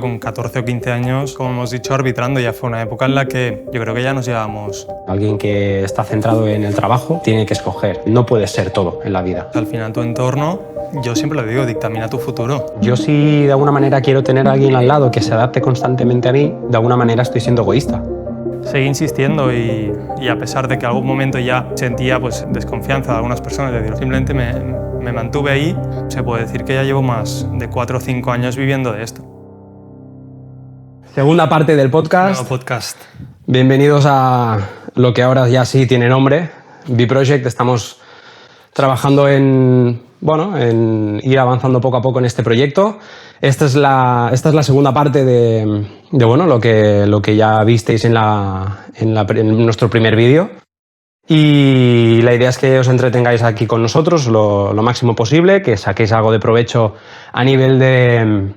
Con 14 o 15 años, como hemos dicho, arbitrando, ya fue una época en la que yo creo que ya nos llevamos. Alguien que está centrado en el trabajo tiene que escoger, no puede ser todo en la vida. Al final tu entorno, yo siempre lo digo, dictamina tu futuro. Yo si de alguna manera quiero tener a alguien al lado que se adapte constantemente a mí, de alguna manera estoy siendo egoísta. Seguí insistiendo y a pesar de que algún momento ya sentía pues, desconfianza de algunas personas, es decir, simplemente me mantuve ahí. Se puede decir que ya llevo más de 4 o 5 años viviendo de esto. Segunda parte del podcast. Nuevo podcast. Bienvenidos a lo que ahora ya sí tiene nombre, B-Project. Estamos trabajando en ir avanzando poco a poco en este proyecto. Esta es la segunda parte de lo que ya visteis en nuestro primer vídeo. Y la idea es que os entretengáis aquí con nosotros lo máximo posible, que saquéis algo de provecho a nivel de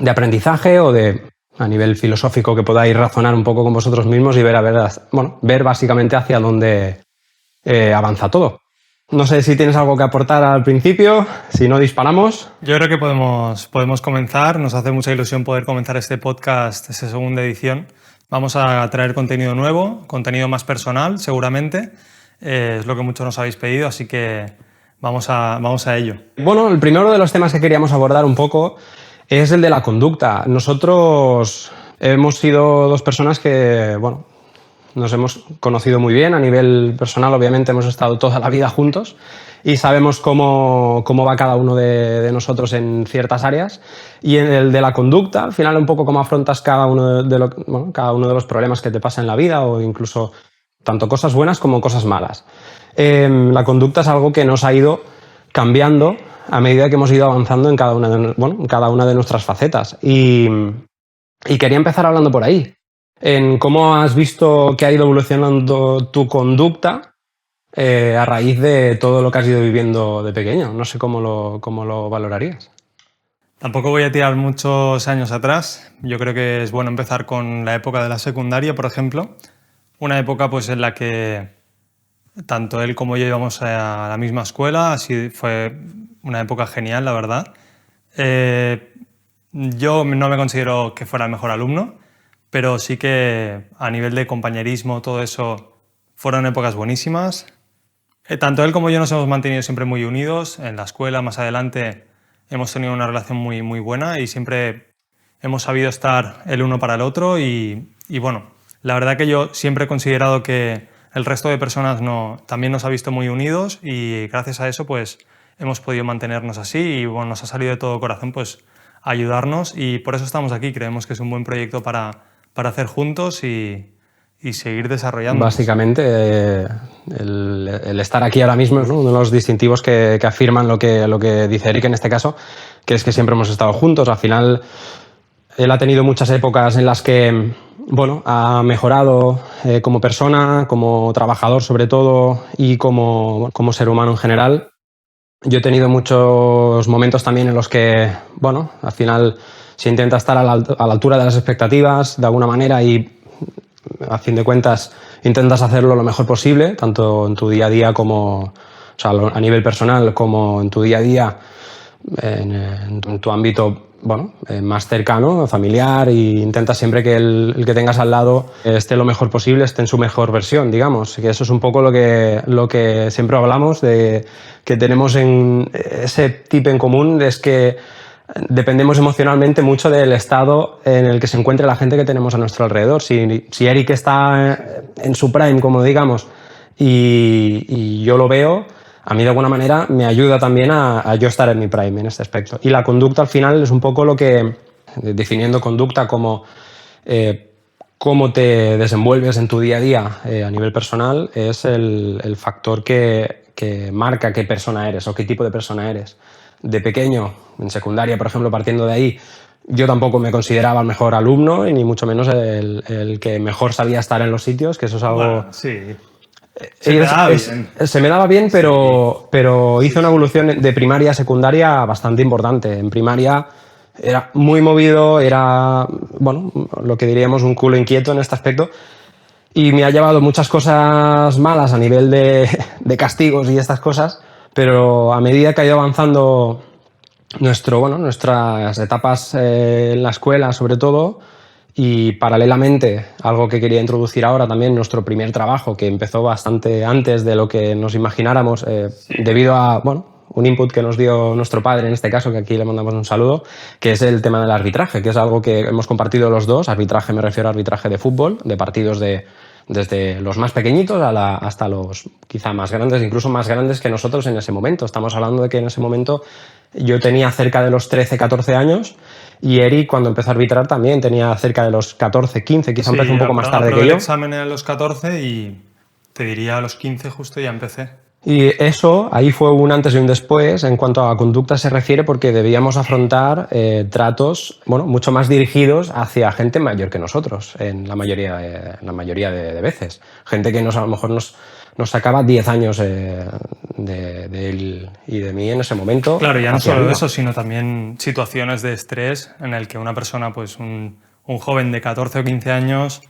aprendizaje o a nivel filosófico, que podáis razonar un poco con vosotros mismos y ver básicamente hacia dónde avanza todo. No sé si tienes algo que aportar al principio, si no disparamos. Yo creo que podemos comenzar. Nos hace mucha ilusión poder comenzar este podcast, esta segunda edición. Vamos a traer contenido nuevo, contenido más personal, seguramente. Es lo que muchos nos habéis pedido, así que vamos a ello. Bueno, el primero de los temas que queríamos abordar un poco es el de la conducta. Nosotros hemos sido dos personas que, nos hemos conocido muy bien a nivel personal. Obviamente hemos estado toda la vida juntos y sabemos cómo va cada uno de nosotros en ciertas áreas. Y en el de la conducta, al final, un poco cómo afrontas cada uno de los problemas que te pasan en la vida, o incluso tanto cosas buenas como cosas malas. La conducta es algo que nos ha ido cambiando a medida que hemos ido avanzando en cada una de nuestras facetas. Y quería empezar hablando por ahí, en cómo has visto que ha ido evolucionando tu conducta a raíz de todo lo que has ido viviendo de pequeño. No sé cómo lo valorarías. Tampoco voy a tirar muchos años atrás. Yo creo que es bueno empezar con la época de la secundaria, por ejemplo. Una época pues, en la que tanto él como yo íbamos a la misma escuela. Así fue una época genial, la verdad. Yo no me considero que fuera el mejor alumno, pero sí que a nivel de compañerismo, todo eso, fueron épocas buenísimas. Tanto él como yo nos hemos mantenido siempre muy unidos. En la escuela, más adelante, hemos tenido una relación muy, muy buena y siempre hemos sabido estar el uno para el otro. Y la verdad que yo siempre he considerado que el resto de personas también nos ha visto muy unidos, y gracias a eso pues, hemos podido mantenernos así y nos ha salido de todo corazón pues, ayudarnos, y por eso estamos aquí. Creemos que es un buen proyecto para hacer juntos y seguir desarrollando. Básicamente, el estar aquí ahora mismo es uno de los distintivos que afirman lo que dice Eric en este caso, que es que siempre hemos estado juntos. Al final, él ha tenido muchas épocas en las que ha mejorado como persona, como trabajador sobre todo, y como ser humano en general. Yo he tenido muchos momentos también en los que, al final se intenta estar a la altura de las expectativas de alguna manera, y a fin de cuentas intentas hacerlo lo mejor posible, tanto en tu día a día a nivel personal, como en tu día a día en tu ámbito más cercano, familiar, e intentas siempre que el que tengas al lado esté lo mejor posible, esté en su mejor versión, digamos. Que eso es un poco lo que siempre hablamos, de que tenemos ese tip en común, es que dependemos emocionalmente mucho del estado en el que se encuentre la gente que tenemos a nuestro alrededor. Si Eric está en su prime, como digamos, y yo lo veo, a mí de alguna manera me ayuda también a yo estar en mi prime en este aspecto. Y la conducta al final es un poco lo que, definiendo conducta como cómo te desenvuelves en tu día a día a nivel personal, es el factor que marca qué persona eres o qué tipo de persona eres. De pequeño, en secundaria, por ejemplo, partiendo de ahí, yo tampoco me consideraba el mejor alumno, y ni mucho menos el que mejor sabía estar en los sitios, que eso es algo... Sí. Se me daba bien, pero hice una evolución de primaria a secundaria bastante importante. En primaria era muy movido, era lo que diríamos un culo inquieto en este aspecto, y me ha llevado muchas cosas malas a nivel de castigos y estas cosas, pero a medida que ha ido avanzando nuestras etapas en la escuela, sobre todo, y paralelamente, algo que quería introducir ahora también, nuestro primer trabajo, que empezó bastante antes de lo que nos imagináramos, debido a un input que nos dio nuestro padre, en este caso, que aquí le mandamos un saludo, que es el tema del arbitraje, que es algo que hemos compartido los dos. Arbitraje, me refiero a arbitraje de fútbol, de partidos desde los más pequeñitos hasta los quizá más grandes, incluso más grandes que nosotros en ese momento. Estamos hablando de que en ese momento yo tenía cerca de los 13, 14 años, y Eric, cuando empezó a arbitrar, también tenía cerca de los 14, 15, quizá empezó un poco más tarde que yo. El examen era a los 14 y te diría a los 15 justo ya empecé. Y eso, ahí fue un antes y un después en cuanto a conducta se refiere, porque debíamos afrontar tratos mucho más dirigidos hacia gente mayor que nosotros, en la mayoría de veces. Gente que a lo mejor nos sacaba 10 años de él y de mí en ese momento. Claro, ya no solo eso, sino también situaciones de estrés en el que una persona, pues un joven de 14 o 15 años,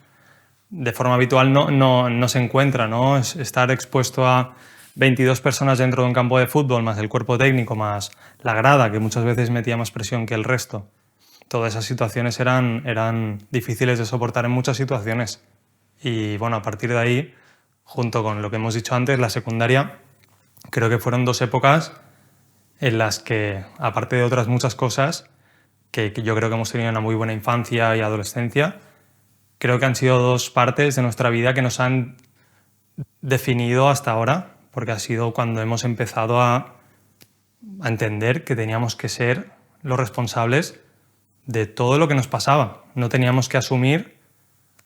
de forma habitual no se encuentra, ¿no? Es estar expuesto a 22 personas dentro de un campo de fútbol, más el cuerpo técnico, más la grada, que muchas veces metía más presión que el resto. Todas esas situaciones eran difíciles de soportar en muchas situaciones. Y bueno, a partir de ahí, junto con lo que hemos dicho antes, la secundaria, creo que fueron 2 épocas en las que, aparte de otras muchas cosas, que yo creo que hemos tenido una muy buena infancia y adolescencia, creo que han sido 2 partes de nuestra vida que nos han definido hasta ahora, porque ha sido cuando hemos empezado a entender que teníamos que ser los responsables de todo lo que nos pasaba. No teníamos que asumir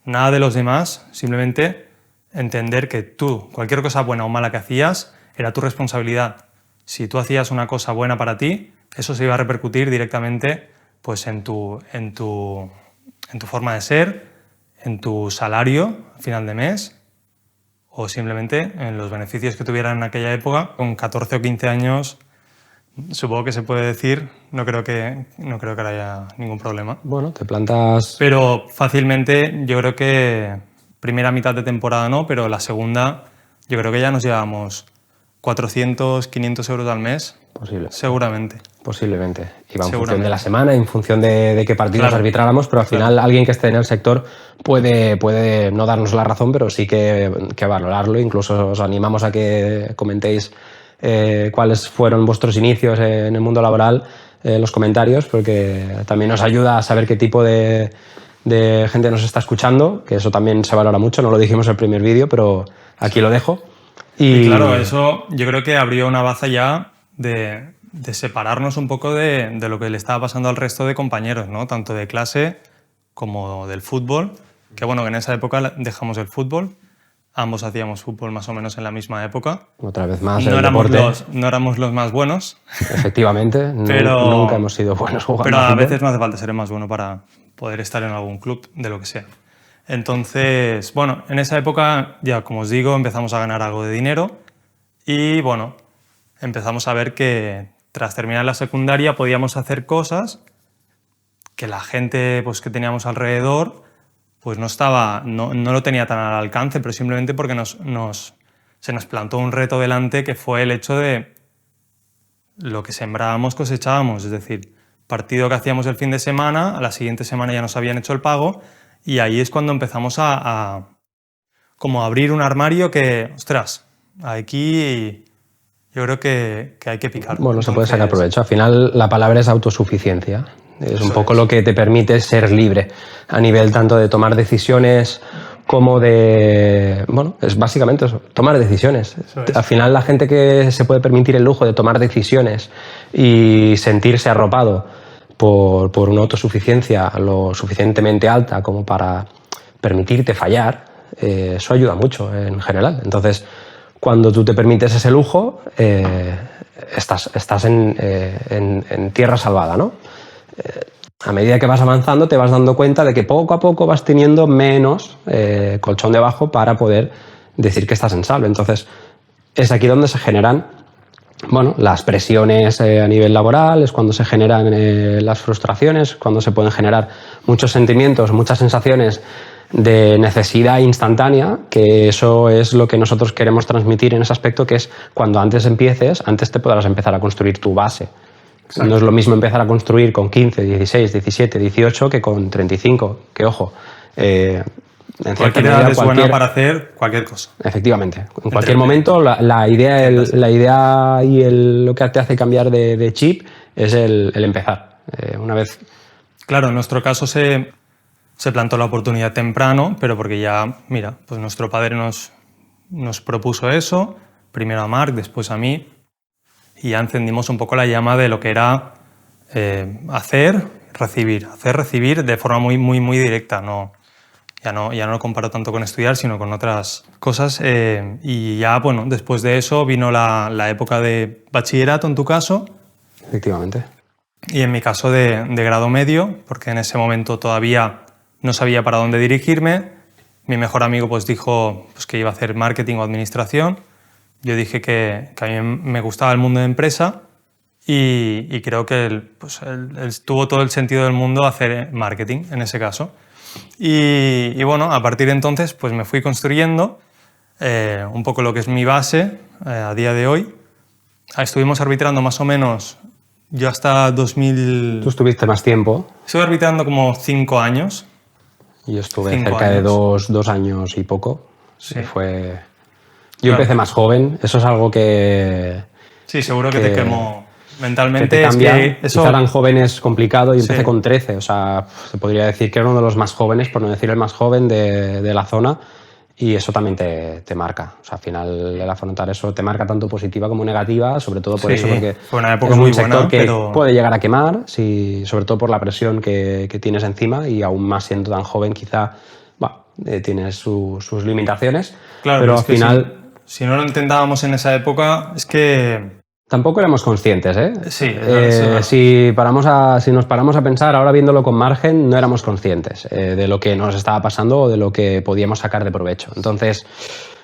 nada de los demás, simplemente entender que tú, cualquier cosa buena o mala que hacías, era tu responsabilidad. Si tú hacías una cosa buena para ti, eso se iba a repercutir directamente pues, en tu forma de ser, en tu salario a final de mes, o simplemente en los beneficios que tuvieran en aquella época. Con 14 o 15 años, supongo que se puede decir, no creo que ahora haya ningún problema. Bueno, te plantas... Pero fácilmente, yo creo que primera mitad de temporada no, pero la segunda, yo creo que ya nos llevábamos 400, 500 euros al mes. Posible. Seguramente. Posiblemente. Iba en función de la semana, en función de qué partidos arbitráramos, pero al final alguien que esté en el sector puede no darnos la razón, pero sí que valorarlo. Incluso os animamos a que comentéis cuáles fueron vuestros inicios en el mundo laboral en los comentarios, porque también nos ayuda a saber qué tipo de gente nos está escuchando, que eso también se valora mucho. No lo dijimos en el primer vídeo, pero aquí lo dejo. Y claro, eso yo creo que abrió una baza ya de separarnos un poco de lo que le estaba pasando al resto de compañeros, ¿no? Tanto de clase como del fútbol, que bueno, que en esa época dejamos el fútbol, ambos hacíamos fútbol más o menos en la misma época. Otra vez más no éramos los más buenos. Efectivamente, nunca hemos sido buenos jugando. Pero a veces no hace falta ser el más bueno para poder estar en algún club, de lo que sea. Entonces, bueno, en esa época ya, como os digo, empezamos a ganar algo de dinero y bueno, empezamos a ver que tras terminar la secundaria podíamos hacer cosas que la gente pues, que teníamos alrededor pues no lo tenía tan al alcance, pero simplemente porque se nos plantó un reto delante, que fue el hecho de lo que sembrábamos cosechábamos, es decir, partido que hacíamos el fin de semana, a la siguiente semana ya nos habían hecho el pago, y ahí es cuando empezamos a abrir un armario que, ostras, aquí yo creo que hay que picar. Bueno, se puede sacar provecho. Al final la palabra es autosuficiencia. Es un poco lo que te permite ser libre a nivel tanto de tomar decisiones como de... Bueno, es básicamente eso, tomar decisiones. Al final la gente que se puede permitir el lujo de tomar decisiones y sentirse arropado por una autosuficiencia lo suficientemente alta como para permitirte fallar, eso ayuda mucho en general. Entonces, cuando tú te permites ese lujo, estás en tierra salvada, ¿no? A medida que vas avanzando te vas dando cuenta de que poco a poco vas teniendo menos colchón debajo para poder decir que estás en salvo. Entonces, es aquí donde se generan las presiones a nivel laboral, es cuando se generan las frustraciones, cuando se pueden generar muchos sentimientos, muchas sensaciones de necesidad instantánea, que eso es lo que nosotros queremos transmitir en ese aspecto, que es cuando antes empieces, antes te podrás empezar a construir tu base. No es lo mismo empezar a construir con 15, 16, 17, 18 que con 35, que ojo, en cualquier edad es buena para hacer cualquier cosa. Efectivamente. En cualquier momento la idea y lo que te hace cambiar de chip es el empezar. Una vez... Claro, en nuestro caso se plantó la oportunidad temprano, pero porque ya, mira, pues nuestro padre nos propuso eso, primero a Marc, después a mí, y ya encendimos un poco la llama de lo que era hacer, recibir de forma muy, muy, muy directa. Ya no lo comparo tanto con estudiar, sino con otras cosas. Y ya, bueno, después de eso vino la época de bachillerato, en tu caso. Efectivamente. Y en mi caso de grado medio, porque en ese momento todavía no sabía para dónde dirigirme. Mi mejor amigo pues dijo pues, que iba a hacer marketing o administración. Yo dije que a mí me gustaba el mundo de empresa y creo que él tuvo todo el sentido del mundo hacer marketing en ese caso. Y bueno, a partir de entonces pues me fui construyendo un poco lo que es mi base a día de hoy. Estuvimos arbitrando más o menos yo hasta 2000... Tú estuviste más tiempo. Estuve arbitrando como 5 años. Yo estuve cerca de 2 años y poco. Sí. Yo empecé más joven. Eso es algo que... Sí, seguro que te quemó mentalmente. Que te cambia. Es que eso... Quizá tan joven es complicado. Yo empecé Sí. con 13. O sea, se podría decir que era uno de los más jóvenes, por no decir el más joven de la zona. Y eso también te marca. O sea, al final el afrontar eso te marca tanto positiva como negativa, sobre todo por eso, porque fue una época es un muy sector buena, que pero... puede llegar a quemar, sobre todo por la presión que tienes encima y aún más siendo tan joven quizá tienes sus limitaciones. Claro, pero es al que final... Si no lo intentábamos en esa época, es que... Tampoco éramos conscientes, ¿eh? Sí, si nos paramos a pensar, ahora viéndolo con margen, no éramos conscientes de lo que nos estaba pasando o de lo que podíamos sacar de provecho. Entonces,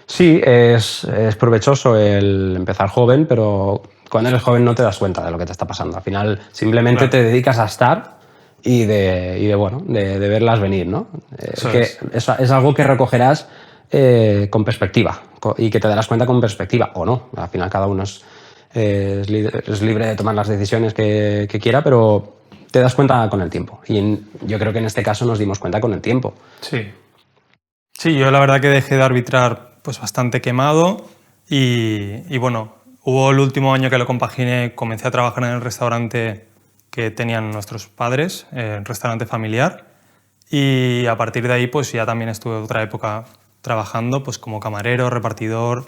sí, es provechoso el empezar joven, pero cuando eres joven no te das cuenta de lo que te está pasando. Al final, simplemente te dedicas a estar y de verlas venir, ¿no? Es algo que recogerás con perspectiva y que te darás cuenta con perspectiva, o no. Al final cada uno es libre de tomar las decisiones que quiera, pero te das cuenta con el tiempo. Y yo creo que en este caso nos dimos cuenta con el tiempo. Sí. Sí, yo la verdad que dejé de arbitrar pues bastante quemado y bueno, hubo el último año que lo compaginé, comencé a trabajar en el restaurante que tenían nuestros padres, el restaurante familiar, y a partir de ahí pues ya también estuve otra época trabajando pues como camarero, repartidor,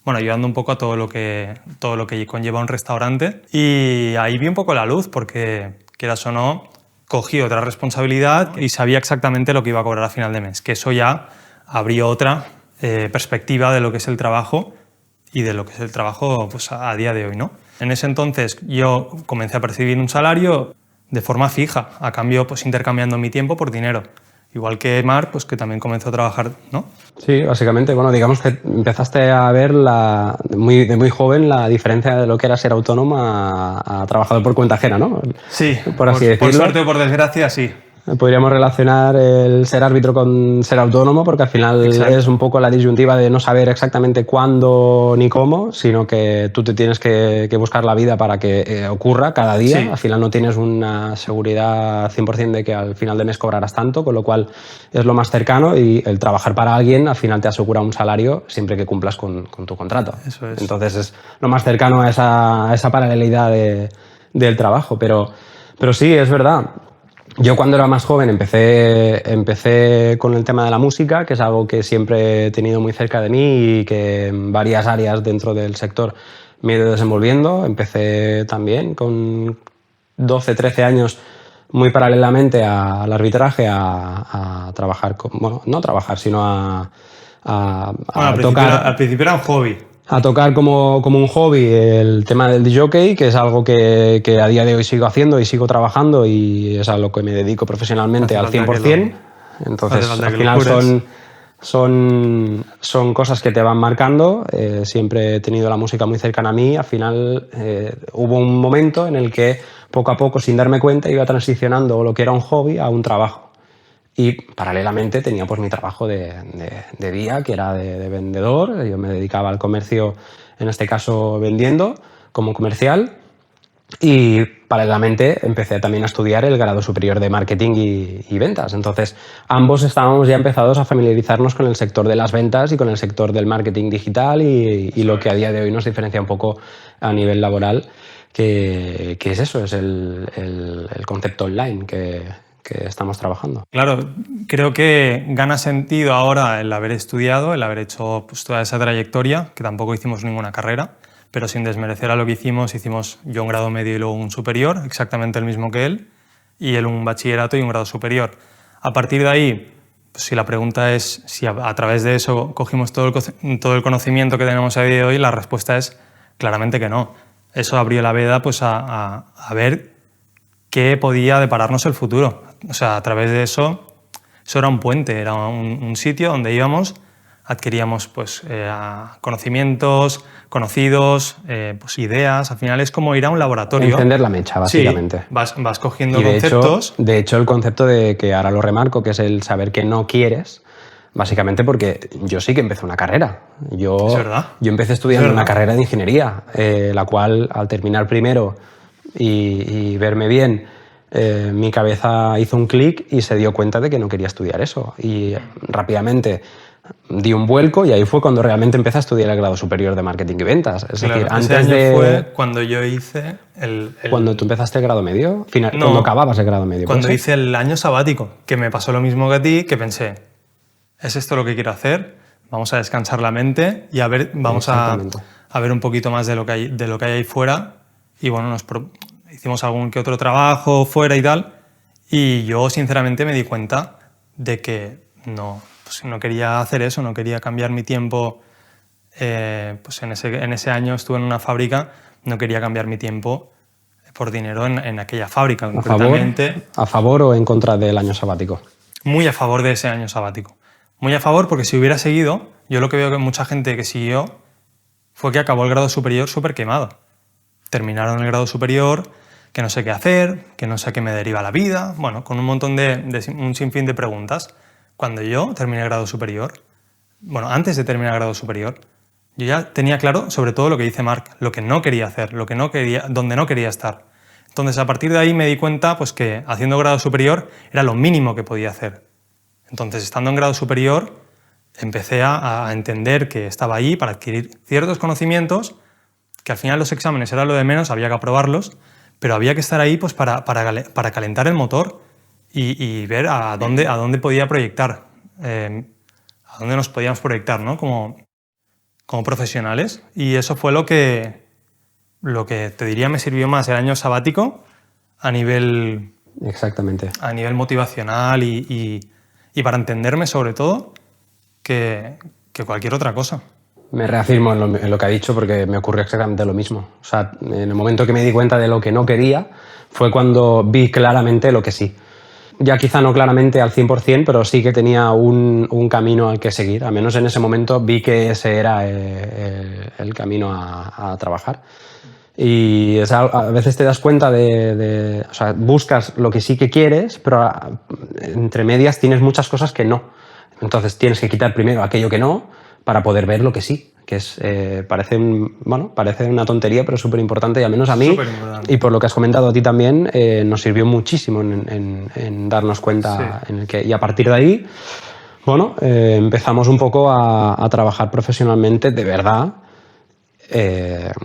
bueno, ayudando un poco a todo lo que conlleva un restaurante. Y ahí vi un poco la luz, porque, quieras o no, cogí otra responsabilidad y sabía exactamente lo que iba a cobrar a final de mes, que eso ya abrió otra perspectiva de lo que es el trabajo y de lo que es el trabajo pues, a día de hoy, ¿no? En ese entonces yo comencé a percibir un salario de forma fija, a cambio pues intercambiando mi tiempo por dinero. Igual que Marc, pues que también comenzó a trabajar, ¿no? Sí, básicamente, bueno, digamos que empezaste a ver de muy joven la diferencia de lo que era ser autónomo a trabajador por cuenta ajena, ¿no? Sí, por así decirlo. Por suerte o por desgracia, sí. Podríamos relacionar el ser árbitro con ser autónomo, porque al final es un poco la disyuntiva de no saber exactamente cuándo ni cómo, sino que tú te tienes que buscar la vida para que ocurra cada día. Sí. Al final no tienes una seguridad 100% de que al final de mes cobrarás tanto, con lo cual es lo más cercano, y el trabajar para alguien al final te asegura un salario siempre que cumplas con tu contrato. Eso es. Entonces es lo más cercano a esa paralelidad del trabajo. Pero sí, es verdad. Yo cuando era más joven empecé con el tema de la música, que es algo que siempre he tenido muy cerca de mí y que en varias áreas dentro del sector me he ido desenvolviendo. Empecé también con 12, 13 años muy paralelamente al arbitraje a trabajar, no a trabajar, sino a tocar. Al principio era un hobby. A tocar como un hobby el tema del DJ, que es algo que a día de hoy sigo haciendo y sigo trabajando, y es a lo que me dedico profesionalmente al 100%. Entonces, al final son cosas que te van marcando. Siempre he tenido la música muy cercana a mí. Al final hubo un momento en el que poco a poco, sin darme cuenta, iba transicionando lo que era un hobby a un trabajo. Y paralelamente tenía pues mi trabajo de día, que era de vendedor. Yo me dedicaba al comercio, en este caso vendiendo como comercial. Y paralelamente empecé también a estudiar el grado superior de marketing y ventas. Entonces, ambos estábamos ya empezados a familiarizarnos con el sector de las ventas y con el sector del marketing digital y lo que a día de hoy nos diferencia un poco a nivel laboral, que es eso, es el concepto online que estamos trabajando. Claro, creo que gana sentido ahora el haber estudiado, el haber hecho pues, toda esa trayectoria, que tampoco hicimos ninguna carrera, pero sin desmerecer a lo que hicimos yo un grado medio y luego un superior, exactamente el mismo que él, y él un bachillerato y un grado superior. A partir de ahí, pues, si la pregunta es si a través de eso cogimos todo el conocimiento que tenemos a día de hoy, la respuesta es claramente que no. Eso abrió la veda pues, a ver qué podía depararnos el futuro. O sea, a través de eso era un puente, era un sitio donde íbamos, adquiríamos pues, conocimientos, conocidos, pues, ideas. Al final es como ir a un laboratorio. Encender la mecha, básicamente. Sí, vas cogiendo y conceptos. De hecho, el concepto de que ahora lo remarco, que es el saber que no quieres, básicamente porque yo sí que empecé una carrera. Es verdad. Yo empecé estudiando una carrera de ingeniería, la cual al terminar primero y verme bien, mi cabeza hizo un clic y se dio cuenta de que no quería estudiar eso. Y rápidamente di un vuelco y ahí fue cuando realmente empecé a estudiar el grado superior de marketing y ventas. Es Claro, decir, ese antes año fue cuando yo hice ¿Cuando tú empezaste el grado medio? No, ¿Cuando acababas el grado medio? Cuando hice el año sabático, que me pasó lo mismo que a ti, que pensé, ¿es esto lo que quiero hacer? Vamos a descansar la mente y vamos a ver un poquito más de lo que hay ahí fuera. Y bueno, hicimos algún que otro trabajo fuera y tal. Y yo sinceramente me di cuenta de que no quería hacer eso, no quería cambiar mi tiempo. Pues en ese año estuve en una fábrica, no quería cambiar mi tiempo por dinero en aquella fábrica. Concretamente, ¿A favor o en contra del año sabático? Muy a favor de ese año sabático. Muy a favor porque si hubiera seguido, yo lo que veo que mucha gente que siguió fue que acabó el grado superior súper quemado. Terminaron el grado superior, que no sé qué hacer, que no sé a qué me deriva la vida, bueno, con un montón un sinfín de preguntas. Cuando yo terminé el grado superior, bueno, antes de terminar el grado superior, yo ya tenía claro sobre todo lo que dice Marc, lo que no quería hacer, donde no quería estar. Entonces, a partir de ahí me di cuenta pues, que haciendo grado superior era lo mínimo que podía hacer. Entonces, estando en grado superior, empecé a entender que estaba ahí para adquirir ciertos conocimientos, que al final los exámenes eran lo de menos, había que aprobarlos, pero había que estar ahí pues, para calentar el motor y ver a dónde podía proyectar, a dónde nos podíamos proyectar, ¿no? como profesionales. Y eso fue lo que te diría me sirvió más el año sabático a nivel... Exactamente. A nivel motivacional y para entenderme sobre todo que cualquier otra cosa. Me reafirmo en lo que ha dicho porque me ocurrió exactamente lo mismo. O sea, en el momento que me di cuenta de lo que no quería fue cuando vi claramente lo que sí. Ya quizá no claramente al 100%, pero sí que tenía un camino al que seguir. Al menos en ese momento vi que ese era el camino a trabajar. Y a veces te das cuenta o sea, buscas lo que sí que quieres, pero entre medias tienes muchas cosas que no. Entonces tienes que quitar primero aquello que no para poder ver lo que sí, que es, parece una tontería, pero súper importante, y al menos a mí, y por lo que has comentado a ti también, nos sirvió muchísimo en darnos cuenta. Sí. Y a partir de ahí, bueno, empezamos un poco a trabajar profesionalmente de verdad,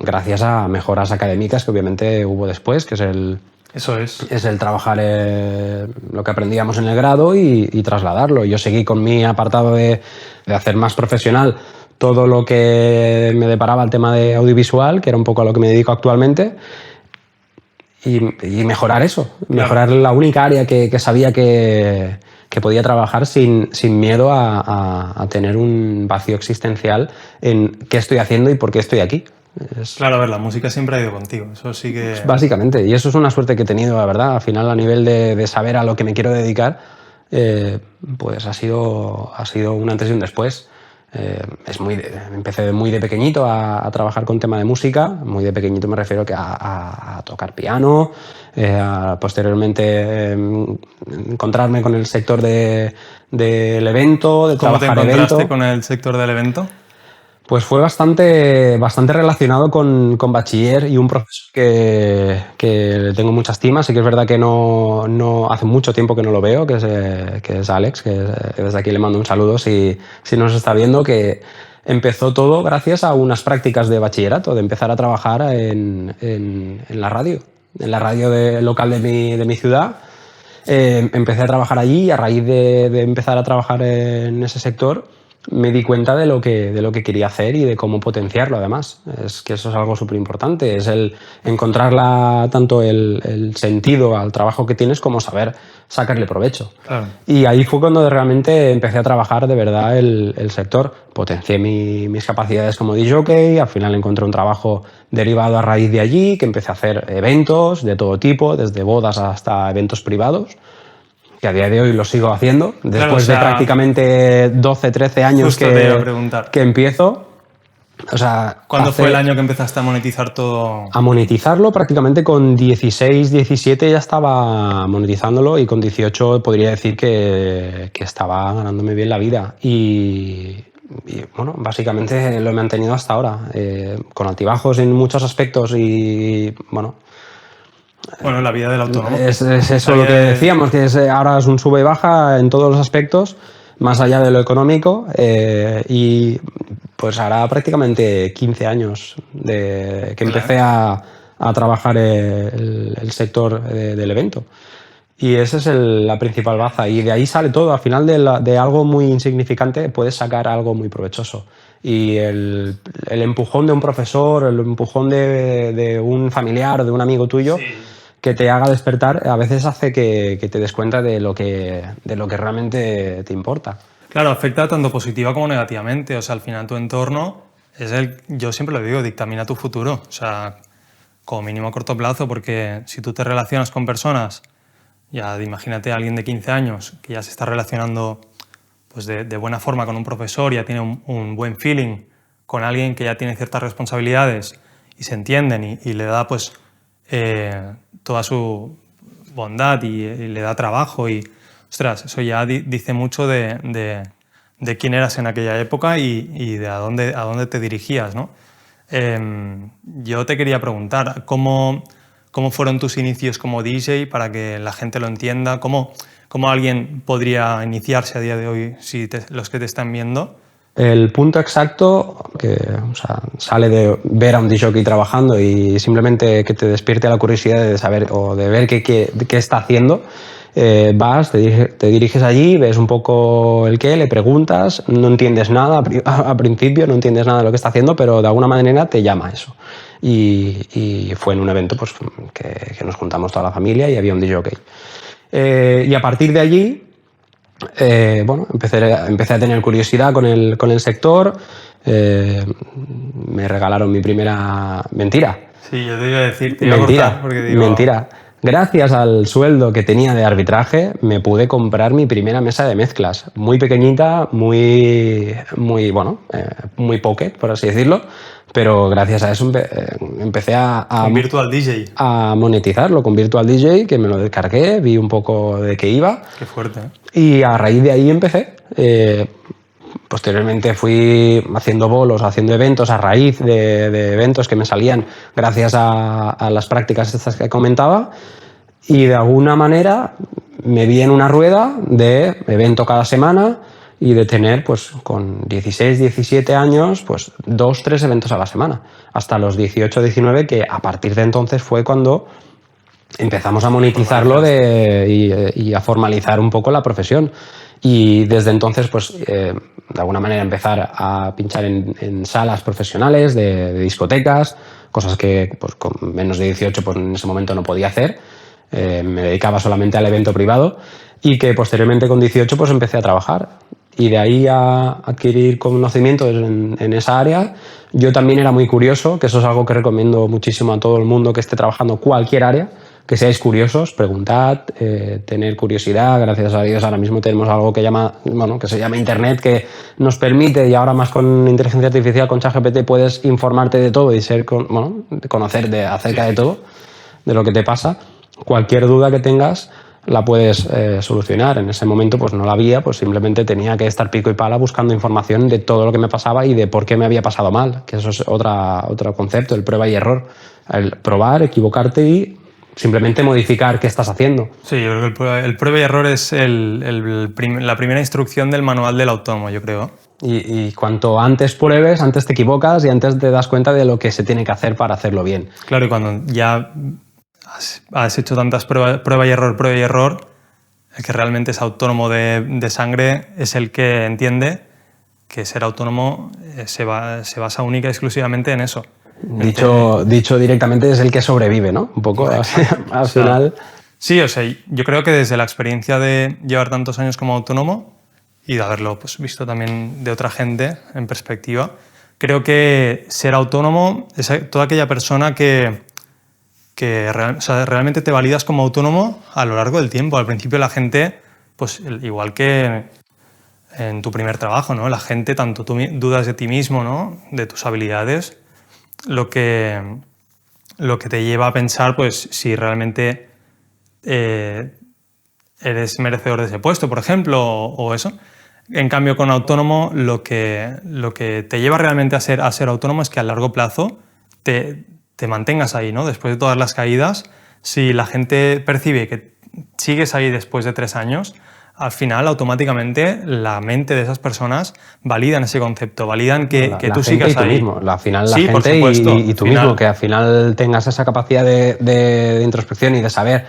gracias a mejoras académicas que obviamente hubo después, que es el trabajar lo que aprendíamos en el grado y trasladarlo. Yo seguí con mi apartado de hacer más profesional todo lo que me deparaba el tema de audiovisual, que era un poco a lo que me dedico actualmente, y mejorar eso, mejorar la única área que sabía que podía trabajar sin miedo a tener un vacío existencial en qué estoy haciendo y por qué estoy aquí. Claro, a ver, la música siempre ha ido contigo, eso sí que... Básicamente, y eso es una suerte que he tenido, la verdad. Al final, a nivel de saber a lo que me quiero dedicar, pues ha sido un antes y un después. Empecé muy de pequeñito a trabajar con tema de música. Muy de pequeñito me refiero que a tocar piano, posteriormente encontrarme con el sector del evento, de ¿Cómo trabajar te encontraste evento. con el sector del evento? Pues fue bastante relacionado con bachiller y un profesor que le tengo mucha estima. Sí que es verdad que no hace mucho tiempo que no lo veo, que es Alex, que desde aquí le mando un saludo si nos está viendo, que empezó todo gracias a unas prácticas de bachillerato, de empezar a trabajar en la radio local de mi ciudad. Empecé a trabajar allí y a raíz de empezar a trabajar en ese sector me di cuenta de lo que quería hacer y de cómo potenciarlo. Además, es que eso es algo súper importante, es el encontrar tanto el sentido al trabajo que tienes como saber sacarle provecho. Claro. Y ahí fue cuando realmente empecé a trabajar de verdad el sector. Potencié mis capacidades como DJ, al final encontré un trabajo derivado a raíz de allí, que empecé a hacer eventos de todo tipo, desde bodas hasta eventos privados, que a día de hoy lo sigo haciendo, después Claro, o sea, de prácticamente 12, 13 años justo te iba a preguntar. que empiezo. O sea, ¿Cuándo fue el año que empezaste a monetizar todo? A monetizarlo prácticamente con 16, 17 ya estaba monetizándolo, y con 18 podría decir que estaba ganándome bien la vida. Y bueno, básicamente lo he mantenido hasta ahora, con altibajos en muchos aspectos y bueno... Bueno, la vida del autónomo. Es eso lo que decíamos, que ahora es un sube y baja en todos los aspectos, más allá de lo económico, y pues hará prácticamente 15 años que empecé a trabajar el sector del evento. Y esa es la principal baza, y de ahí sale todo. Al final de algo muy insignificante puedes sacar algo muy provechoso. Y el empujón de un profesor, el empujón de un familiar, de un amigo tuyo, sí, que te haga despertar, a veces hace que te des cuenta de lo que realmente te importa. Claro, afecta tanto positiva como negativamente. O sea, al final tu entorno es yo siempre lo digo, dictamina tu futuro. O sea, como mínimo a corto plazo, porque si tú te relacionas con personas, ya imagínate a alguien de 15 años que ya se está relacionando pues de buena forma con un profesor, ya tiene un buen feeling con alguien que ya tiene ciertas responsabilidades y se entienden y le da pues toda su bondad y le da trabajo y, ostras, eso ya dice mucho de quién eras en aquella época y de a dónde te dirigías, ¿no? Yo te quería preguntar, ¿cómo fueron tus inicios como DJ para que la gente lo entienda? ¿Cómo alguien podría iniciarse a día de hoy, los que te están viendo? El punto exacto, o sea, sale de ver a un DJ trabajando y simplemente que te despierte la curiosidad de saber o de ver qué está haciendo. Vas, te diriges allí, ves un poco el qué, le preguntas, no entiendes nada a principio, no entiendes nada de lo que está haciendo, pero de alguna manera te llama eso. Y fue en un evento pues, que nos juntamos toda la familia y había un DJ. Y a partir de allí, bueno, empecé a tener curiosidad con el sector. Me regalaron mi primera... Mentira. Sí, yo te iba a decir, te iba a cortar porque digo... Mentira. Gracias al sueldo que tenía de arbitraje, me pude comprar mi primera mesa de mezclas. Muy pequeñita, muy pocket, por así decirlo. Pero gracias a eso empecé con Virtual DJ. A monetizarlo con Virtual DJ, que me lo descargué, vi un poco de qué iba. Qué fuerte. Y a raíz de ahí empecé. Posteriormente fui haciendo bolos, haciendo eventos a raíz de eventos que me salían gracias a las prácticas estas que comentaba, y de alguna manera me vi en una rueda de evento cada semana y de tener, pues con 16, 17 años, pues 2, 3 eventos a la semana, hasta los 18, 19, que a partir de entonces fue cuando empezamos a monetizarlo y a formalizar un poco la profesión. Y desde entonces, pues, de alguna manera empezar a pinchar en salas profesionales, de discotecas, cosas que pues, con menos de 18 pues, en ese momento no podía hacer. Me dedicaba solamente al evento privado y que posteriormente con 18 pues empecé a trabajar. Y de ahí a adquirir conocimientos en esa área. Yo también era muy curioso, que eso es algo que recomiendo muchísimo a todo el mundo que esté trabajando cualquier área, que seáis curiosos, preguntad, tener curiosidad. Gracias a Dios ahora mismo tenemos algo que se llama Internet, que nos permite, y ahora más con inteligencia artificial, con ChatGPT, puedes informarte de todo y conocer acerca de todo, de lo que te pasa. Cualquier duda que tengas, la puedes solucionar. En ese momento pues no la había, pues simplemente tenía que estar pico y pala buscando información de todo lo que me pasaba y de por qué me había pasado mal, que eso es otro concepto, el prueba y error. El probar, equivocarte y simplemente modificar qué estás haciendo. Sí, yo creo que el prueba y error es la primera instrucción del manual del autónomo, yo creo. Y cuanto antes pruebes, antes te equivocas y antes te das cuenta de lo que se tiene que hacer para hacerlo bien. Claro, y cuando ya has hecho tantas prueba y error, el que realmente es autónomo de sangre es el que entiende que ser autónomo se basa única y exclusivamente en eso. Dicho directamente, es el que sobrevive, ¿no? Un poco, al final. Sí, o sea, yo creo que desde la experiencia de llevar tantos años como autónomo y de haberlo pues, visto también de otra gente en perspectiva, creo que ser autónomo es toda aquella persona que realmente te validas como autónomo a lo largo del tiempo. Al principio la gente, pues igual que en tu primer trabajo, ¿no? La gente, tanto tú dudas de ti mismo, ¿no? De tus habilidades, lo que te lleva a pensar pues, si realmente eres merecedor de ese puesto, por ejemplo, o eso. En cambio, con autónomo, lo que te lleva realmente a ser autónomo es que a largo plazo te mantengas ahí, ¿no? Después de todas las caídas, si la gente percibe que sigues ahí después de 3 años, al final, automáticamente, la mente de esas personas validan ese concepto, validan que tú sigas ahí. Mismo. Al final, sí, la gente y tú final, mismo, que al final tengas esa capacidad de introspección y de saber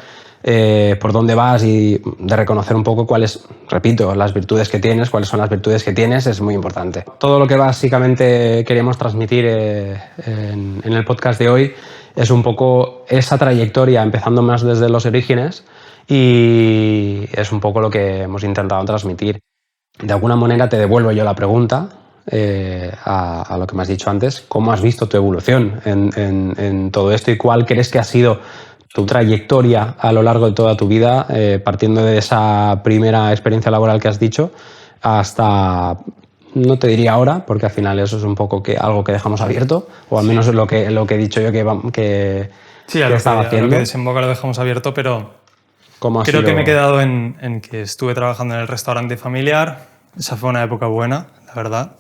por dónde vas y de reconocer un poco cuáles, repito, las virtudes que tienes, cuáles son las virtudes que tienes, es muy importante. Todo lo que básicamente queríamos transmitir en el podcast de hoy es un poco esa trayectoria, empezando más desde los orígenes, y es un poco lo que hemos intentado transmitir. De alguna manera te devuelvo yo la pregunta a lo que me has dicho antes. ¿Cómo has visto tu evolución en todo esto y cuál crees que ha sido tu trayectoria a lo largo de toda tu vida, partiendo de esa primera experiencia laboral que has dicho hasta, no te diría ahora, porque al final eso es un poco algo que dejamos abierto, o al menos lo que he dicho yo que estaba haciendo. A lo que desemboca lo dejamos abierto, pero creo que me he quedado en que estuve trabajando en el restaurante familiar. Esa fue una época buena, la verdad.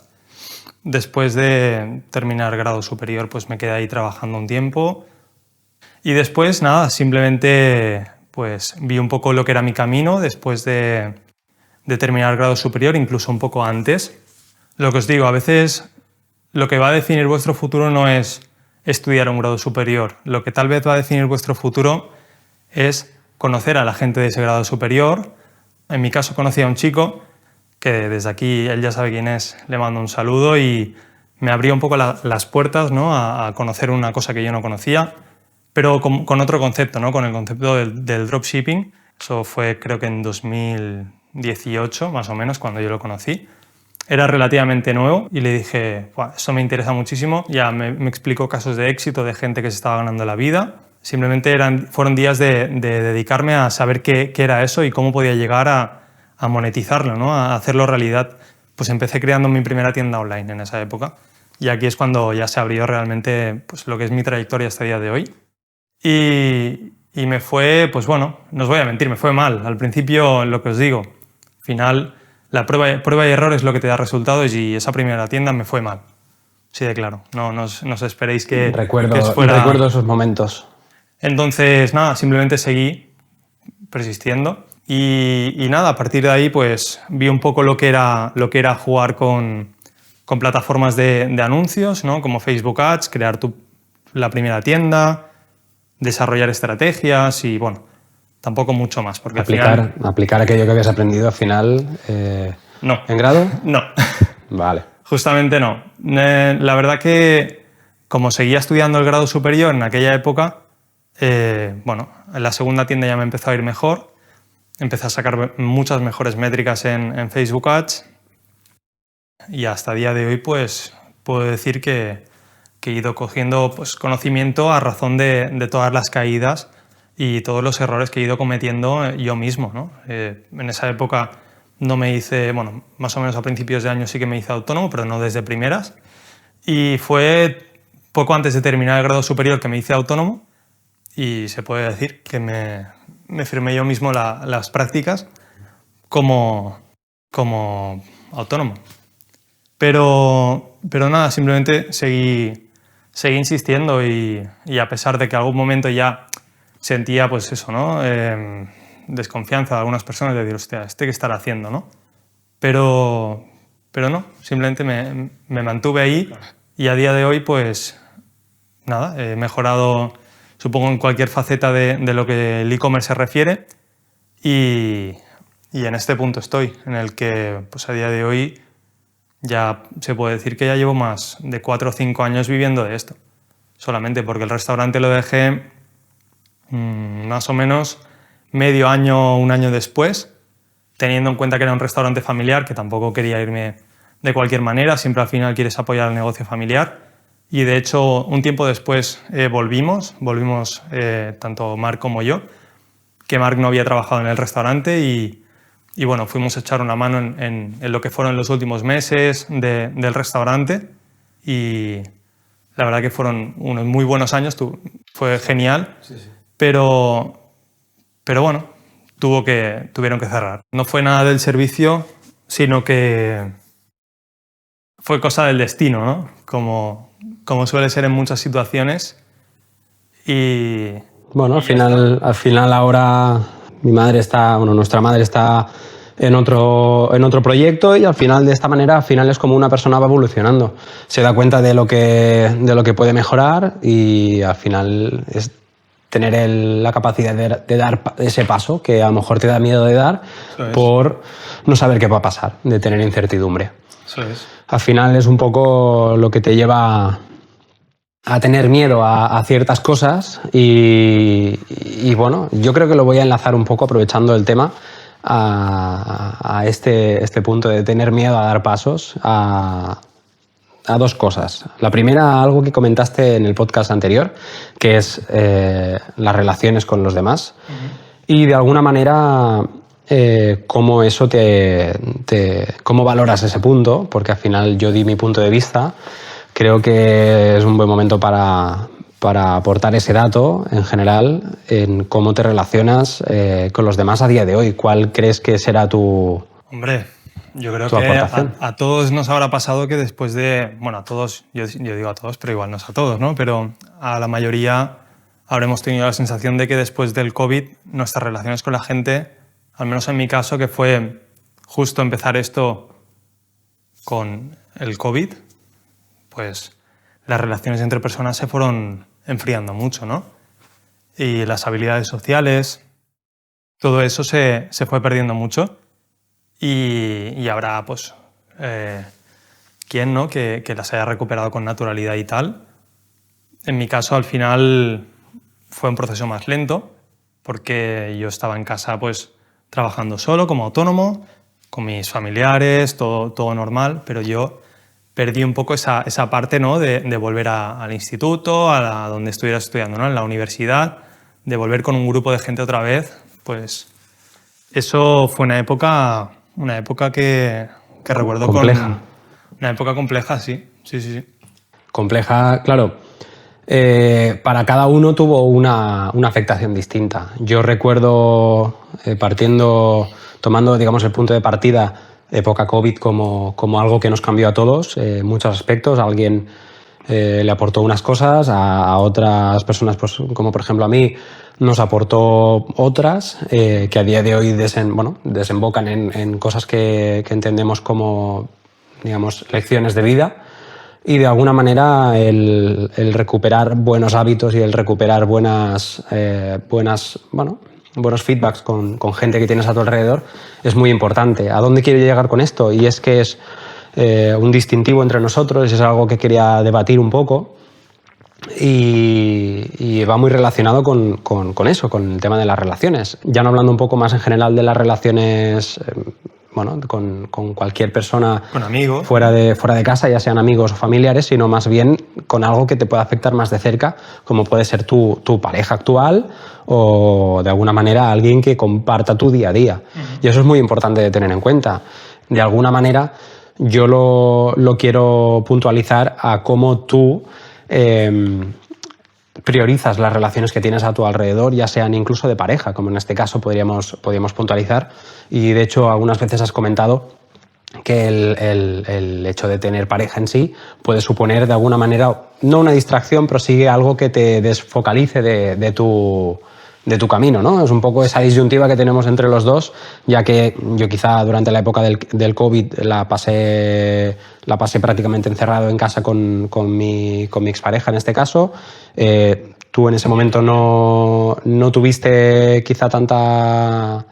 Después de terminar grado superior, pues me quedé ahí trabajando un tiempo. Y después, nada, simplemente pues vi un poco lo que era mi camino después de terminar grado superior, incluso un poco antes. Lo que os digo, a veces lo que va a definir vuestro futuro no es estudiar un grado superior. Lo que tal vez va a definir vuestro futuro es conocer a la gente de ese grado superior. En mi caso conocí a un chico que desde aquí, él ya sabe quién es, le mando un saludo y me abrió un poco las puertas, ¿no? a conocer una cosa que yo no conocía, pero con otro concepto, ¿no? Con el concepto del dropshipping. Eso fue creo que en 2018, más o menos, cuando yo lo conocí. Era relativamente nuevo y le dije, eso me interesa muchísimo. Ya me explicó casos de éxito de gente que se estaba ganando la vida. Simplemente fueron días de dedicarme a saber qué era eso y cómo podía llegar a monetizarlo, ¿no? A hacerlo realidad. Pues empecé creando mi primera tienda online en esa época. Y aquí es cuando ya se abrió realmente pues, lo que es mi trayectoria hasta el día de hoy. Y me fue, pues bueno, no os voy a mentir, me fue mal. Al principio, lo que os digo, al final, la prueba y error es lo que te da resultados y esa primera tienda me fue mal. Sí, de claro. No os esperéis que Recuerdo esos momentos. Entonces, nada, simplemente seguí persistiendo y nada, a partir de ahí pues vi un poco lo que era jugar con plataformas de anuncios, ¿no? Como Facebook Ads, crear la primera tienda, desarrollar estrategias y bueno, tampoco mucho más. Porque aplicar aquello que habías aprendido al final no. ¿En grado? No. Vale. Justamente no. La verdad que como seguía estudiando el grado superior en aquella época, bueno, en la segunda tienda ya me empezó a ir mejor, empecé a sacar muchas mejores métricas en Facebook Ads y hasta el día de hoy pues puedo decir que he ido cogiendo pues, conocimiento a razón de todas las caídas y todos los errores que he ido cometiendo yo mismo, ¿no? En esa época no me hice, bueno, más o menos a principios de año sí que me hice autónomo, pero no desde primeras. Y fue poco antes de terminar el grado superior que me hice autónomo y se puede decir que me me firmé yo mismo las prácticas como autónomo. Pero nada, simplemente seguí insistiendo y a pesar de que algún momento ya sentía pues eso, ¿no? Desconfianza de algunas personas de decir, hostia, ¿qué estará haciendo, no? Pero no, simplemente me mantuve ahí y a día de hoy pues nada, he mejorado supongo en cualquier faceta de lo que el e-commerce se refiere y en este punto estoy, en el que pues a día de hoy ya se puede decir que ya llevo más de 4 o 5 años viviendo de esto, solamente porque el restaurante lo dejé más o menos medio año, un año después, teniendo en cuenta que era un restaurante familiar, que tampoco quería irme de cualquier manera, siempre al final quieres apoyar el negocio familiar. Y de hecho, un tiempo después volvimos tanto Marc como yo, que Marc no había trabajado en el restaurante y bueno, fuimos a echar una mano en lo que fueron los últimos meses del restaurante y la verdad que fueron unos muy buenos años, fue genial, sí. Pero bueno, tuvieron que cerrar. No fue nada del servicio, sino que fue cosa del destino, ¿no? Como suele ser en muchas situaciones. Y bueno, al final ahora nuestra madre está en otro proyecto y al final de esta manera es como una persona va evolucionando. Se da cuenta de lo que puede mejorar y al final es tener la capacidad de dar ese paso que a lo mejor te da miedo de dar por no saber qué va a pasar, de tener incertidumbre. Eso es. Al final es un poco lo que te lleva a tener miedo a ciertas cosas y bueno, yo creo que lo voy a enlazar un poco aprovechando el tema a este punto de tener miedo a dar pasos a dos cosas. La primera, algo que comentaste en el podcast anterior, que es las relaciones con los demás. Y de alguna manera, cómo eso cómo valoras ese punto, porque al final yo di mi punto de vista. Creo que es un buen momento para aportar ese dato en general en cómo te relacionas con los demás a día de hoy. ¿Cuál crees que será tu... Hombre, yo creo que a todos nos habrá pasado que después de... Bueno, a todos, yo digo a todos, pero igual no es a todos, ¿no? Pero a la mayoría habremos tenido la sensación de que después del COVID nuestras relaciones con la gente, al menos en mi caso, que fue justo empezar esto con el COVID, pues las relaciones entre personas se fueron enfriando mucho, ¿no? Y las habilidades sociales, todo eso se fue perdiendo mucho. Y habrá, pues, quien, ¿no? que las haya recuperado con naturalidad y tal. En mi caso, al final, fue un proceso más lento, porque yo estaba en casa, pues, trabajando solo, como autónomo, con mis familiares, todo normal, pero yo perdí un poco esa parte, ¿no? de volver al instituto, a donde estuvieras estudiando, ¿no? En la universidad, de volver con un grupo de gente otra vez, pues eso fue una época que recuerdo compleja. Una época compleja, sí. Compleja, claro. Para cada uno tuvo una afectación distinta. Yo recuerdo tomando, digamos, el punto de partida, época COVID como algo que nos cambió a todos en muchos aspectos. A alguien le aportó unas cosas, a otras personas, pues, como por ejemplo a mí, nos aportó otras que a día de hoy desembocan en cosas que entendemos como, digamos, lecciones de vida. Y de alguna manera el recuperar buenos hábitos y el recuperar buenos feedbacks con gente que tienes a tu alrededor es muy importante. ¿A dónde quiero llegar con esto? Y es que es un distintivo entre nosotros, es algo que quería debatir un poco y va muy relacionado con eso, con el tema de las relaciones. Ya no hablando un poco más en general de las relaciones con cualquier persona, con amigos, fuera de casa, ya sean amigos o familiares, sino más bien con algo que te pueda afectar más de cerca, como puede ser tu pareja actual o de alguna manera alguien que comparta tu día a día. Y eso es muy importante de tener en cuenta. De alguna manera yo lo quiero puntualizar a cómo tú priorizas las relaciones que tienes a tu alrededor, ya sean incluso de pareja, como en este caso podríamos puntualizar. Y de hecho algunas veces has comentado que el hecho de tener pareja en sí puede suponer de alguna manera, no una distracción, pero sí algo que te desfocalice de tu camino, ¿no? Es un poco esa disyuntiva que tenemos entre los dos, ya que yo quizá durante la época del COVID la pasé prácticamente encerrado en casa con mi expareja en este caso. Tú en ese momento no tuviste quizá tanto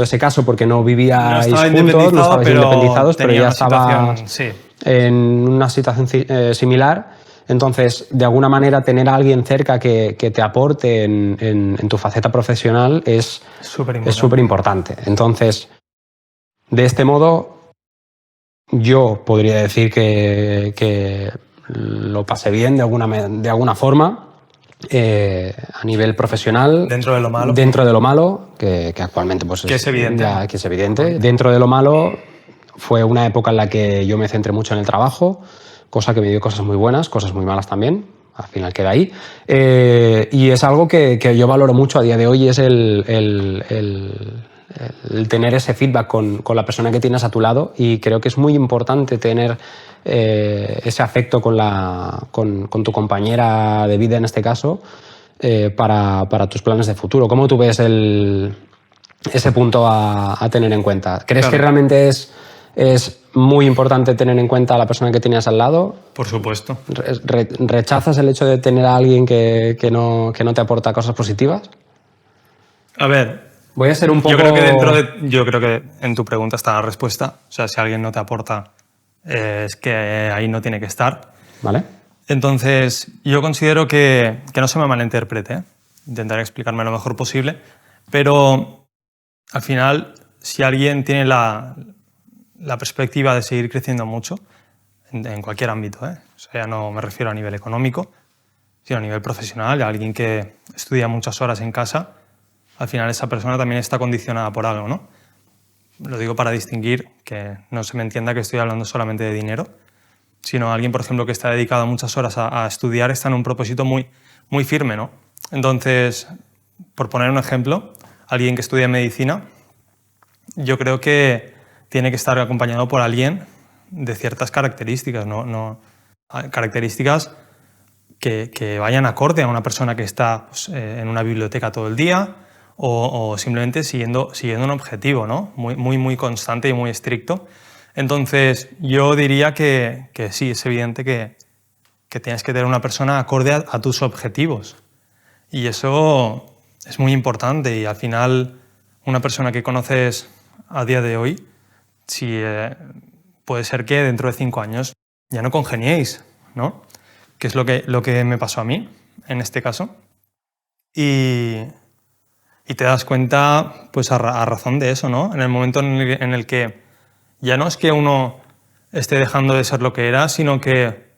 ese caso porque no vivíais juntos, no estabais independizados, pero ya estabas en una situación similar. Entonces, de alguna manera, tener a alguien cerca que te aporte en tu faceta profesional es súper importante. Entonces, de este modo, yo podría decir que lo pasé bien de alguna forma. A nivel profesional, dentro de lo malo, que actualmente pues que es evidente. Que es evidente. Dentro de lo malo fue una época en la que yo me centré mucho en el trabajo, cosa que me dio cosas muy buenas, cosas muy malas también. Al final queda ahí. Y es algo que yo valoro mucho a día de hoy, es el tener ese feedback con la persona que tienes a tu lado, y creo que es muy importante tener ese afecto con tu compañera de vida en este caso, para tus planes de futuro. ¿Cómo tú ves ese punto a tener en cuenta? ¿Crees que realmente es muy importante tener en cuenta a la persona que tienes al lado? Por supuesto. ¿Rechazas el hecho de tener a alguien que no te aporta cosas positivas? A ver, voy a ser un poco... Yo creo que en tu pregunta está la respuesta. O sea, si alguien no te aporta, es que ahí no tiene que estar. Vale. Entonces, yo considero que no se me malinterprete, ¿eh? Intentaré explicarme lo mejor posible, pero al final, si alguien tiene la perspectiva de seguir creciendo mucho, en cualquier ámbito, ¿eh? O sea, no me refiero a nivel económico, sino a nivel profesional, a alguien que estudia muchas horas en casa, al final esa persona también está condicionada por algo, ¿no? Lo digo para distinguir, que no se me entienda que estoy hablando solamente de dinero, sino alguien, por ejemplo, que está dedicado muchas horas a estudiar, está en un propósito muy, muy firme, ¿no? Entonces, por poner un ejemplo, alguien que estudia medicina, yo creo que tiene que estar acompañado por alguien de ciertas características, ¿no? Características que vayan acorde a una persona que está pues, en una biblioteca todo el día, o simplemente siguiendo un objetivo, ¿no? Muy constante y muy estricto. Entonces, yo diría que sí, es evidente que tienes que tener una persona acorde a tus objetivos. Y eso es muy importante. Y al final, una persona que conoces a día de hoy, puede ser que dentro de 5 años ya no congeniéis, ¿no? Que es lo que me pasó a mí, en este caso. Y te das cuenta, pues a razón de eso, ¿no? En el momento en el que ya no es que uno esté dejando de ser lo que era, sino que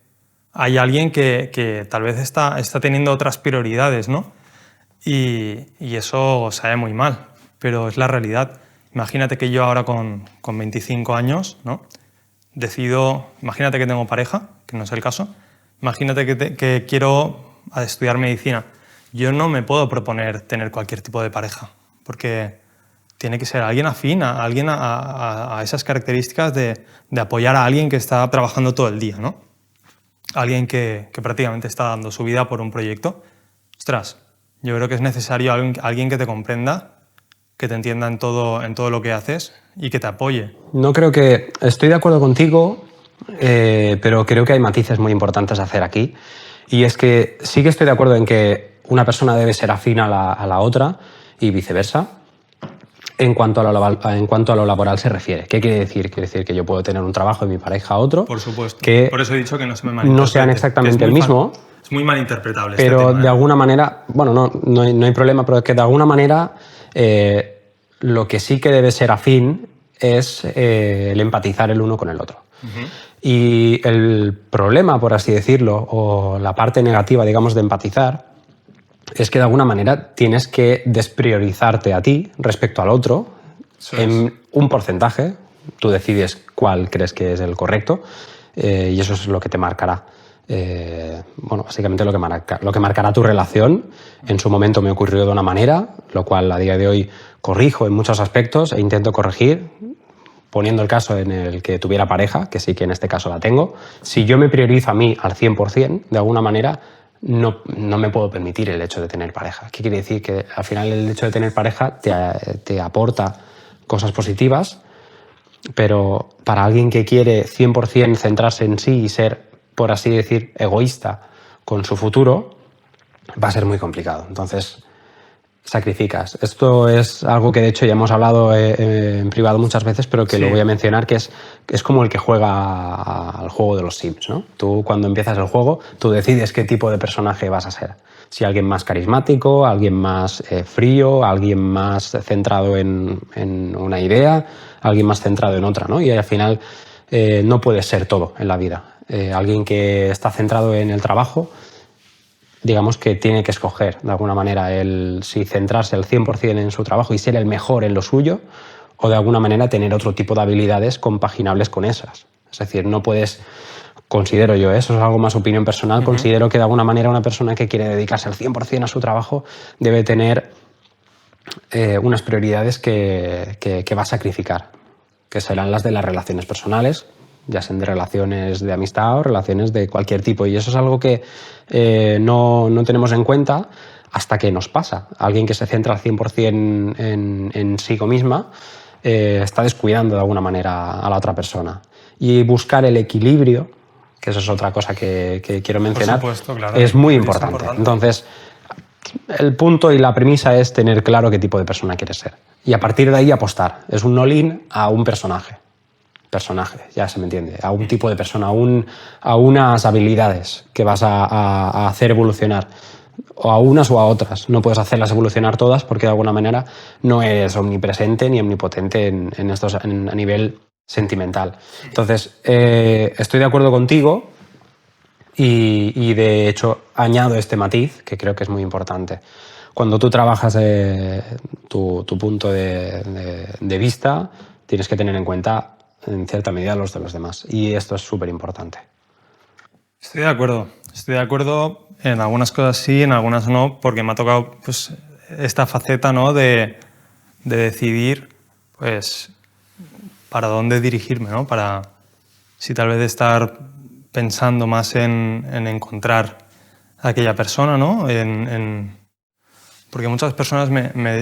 hay alguien que tal vez está teniendo otras prioridades, ¿no? Y eso sabe muy mal, pero es la realidad. Imagínate que yo ahora con 25 años, ¿no? Imagínate que tengo pareja, que no es el caso, imagínate que quiero estudiar medicina. Yo no me puedo proponer tener cualquier tipo de pareja, porque tiene que ser alguien afín, alguien a esas características de apoyar a alguien que está trabajando todo el día, ¿no? Alguien que prácticamente está dando su vida por un proyecto. Ostras, yo creo que es necesario alguien que te comprenda, que te entienda en todo lo que haces y que te apoye. No creo que... Estoy de acuerdo contigo, pero creo que hay matices muy importantes a hacer aquí. Y es que sí que estoy de acuerdo en que una persona debe ser afín a la otra y viceversa. En cuanto a lo laboral se refiere. ¿Qué quiere decir? Quiere decir que yo puedo tener un trabajo y mi pareja otro. Por supuesto. Que por eso he dicho que no se me malinterprete. No sean exactamente el mismo. Es muy malinterpretable. Pero este tema, de alguna manera, bueno, no hay problema, pero es que de alguna manera lo que sí que debe ser afín es el empatizar el uno con el otro. Uh-huh. Y el problema, por así decirlo, o la parte negativa, digamos, de empatizar, es que de alguna manera tienes que despriorizarte a ti respecto al otro en un porcentaje. Tú decides cuál crees que es el correcto, y eso es lo que te marcará. bueno, básicamente lo que marcará tu relación. En su momento me ocurrió de una manera, lo cual a día de hoy corrijo en muchos aspectos e intento corregir, poniendo el caso en el que tuviera pareja, que sí que en este caso la tengo. Si yo me priorizo a mí al 100%, de alguna manera, no me puedo permitir el hecho de tener pareja. ¿Qué quiere decir? Que al final el hecho de tener pareja te aporta cosas positivas, pero para alguien que quiere 100% centrarse en sí y ser, por así decir, egoísta con su futuro, va a ser muy complicado. Entonces, sacrificas. Esto es algo que de hecho ya hemos hablado en privado muchas veces, pero que Sí. lo voy a mencionar, que es como el que juega al juego de los Sims, ¿no? Tú cuando empiezas el juego, tú decides qué tipo de personaje vas a ser. Si alguien más carismático, alguien más frío, alguien más centrado en una idea, alguien más centrado en otra, ¿no? Y al final no puedes ser todo en la vida. Alguien que está centrado en el trabajo, digamos que tiene que escoger de alguna manera si centrarse al 100% en su trabajo y ser el mejor en lo suyo, o de alguna manera tener otro tipo de habilidades compaginables con esas. Es decir, no puedes, considero yo, eso es algo más opinión personal, considero que de alguna manera una persona que quiere dedicarse al 100% a su trabajo debe tener unas prioridades que va a sacrificar, que serán las de las relaciones personales, ya sean de relaciones de amistad o relaciones de cualquier tipo. Y eso es algo que no tenemos en cuenta hasta que nos pasa. Alguien que se centra al 100% en sí misma está descuidando de alguna manera a la otra persona. Y buscar el equilibrio, que eso es otra cosa que quiero mencionar, Por supuesto, claro, es muy importante. Entonces, el punto y la premisa es tener claro qué tipo de persona quieres ser. Y a partir de ahí apostar. Es un all-in a un personaje, ya se me entiende, a un tipo de persona, a unas habilidades que vas a hacer evolucionar, o a unas o a otras. No puedes hacerlas evolucionar todas porque de alguna manera no eres omnipresente ni omnipotente a nivel sentimental. Entonces, estoy de acuerdo contigo y de hecho añado este matiz que creo que es muy importante. Cuando tú trabajas tu punto de vista, tienes que tener en cuenta en cierta medida los de los demás. Y esto es súper importante. Estoy de acuerdo. Estoy de acuerdo en algunas cosas sí, en algunas no, porque me ha tocado pues, esta faceta, ¿no? de decidir pues, para dónde dirigirme, ¿no? Para si tal vez estar pensando más en encontrar a aquella persona, ¿no? Porque muchas personas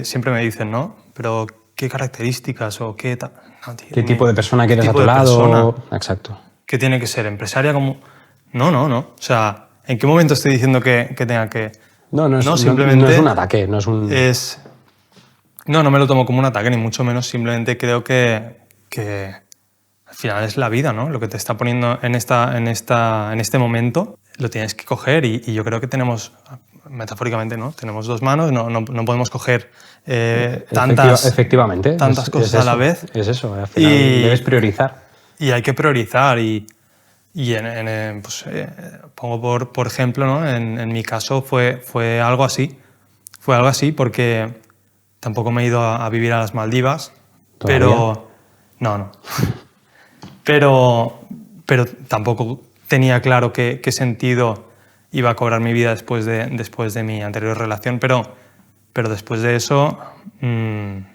siempre me dicen, ¿no? Pero ¿qué características o qué tal? No, tío, ¿Qué tipo de persona quieres a tu lado? Exacto. ¿Qué tiene que ser? ¿Empresaria como...? No. O sea, ¿en qué momento estoy diciendo que tenga que...? Simplemente no es un ataque, no es un... No me lo tomo como un ataque, ni mucho menos. Simplemente creo que al final es la vida, ¿no? Lo que te está poniendo en este momento lo tienes que coger y yo creo que tenemos, metafóricamente, ¿no? Tenemos dos manos, no podemos coger efectivamente, tantas cosas a la vez. Es eso, al final debes priorizar. Y hay que priorizar pongo por ejemplo, ¿no? En mi caso fue algo así. Fue algo así porque tampoco me he ido a vivir a las Maldivas. ¿Todavía? Pero no. pero tampoco tenía claro qué sentido iba a cobrar mi vida después de mi anterior relación. Pero después de eso me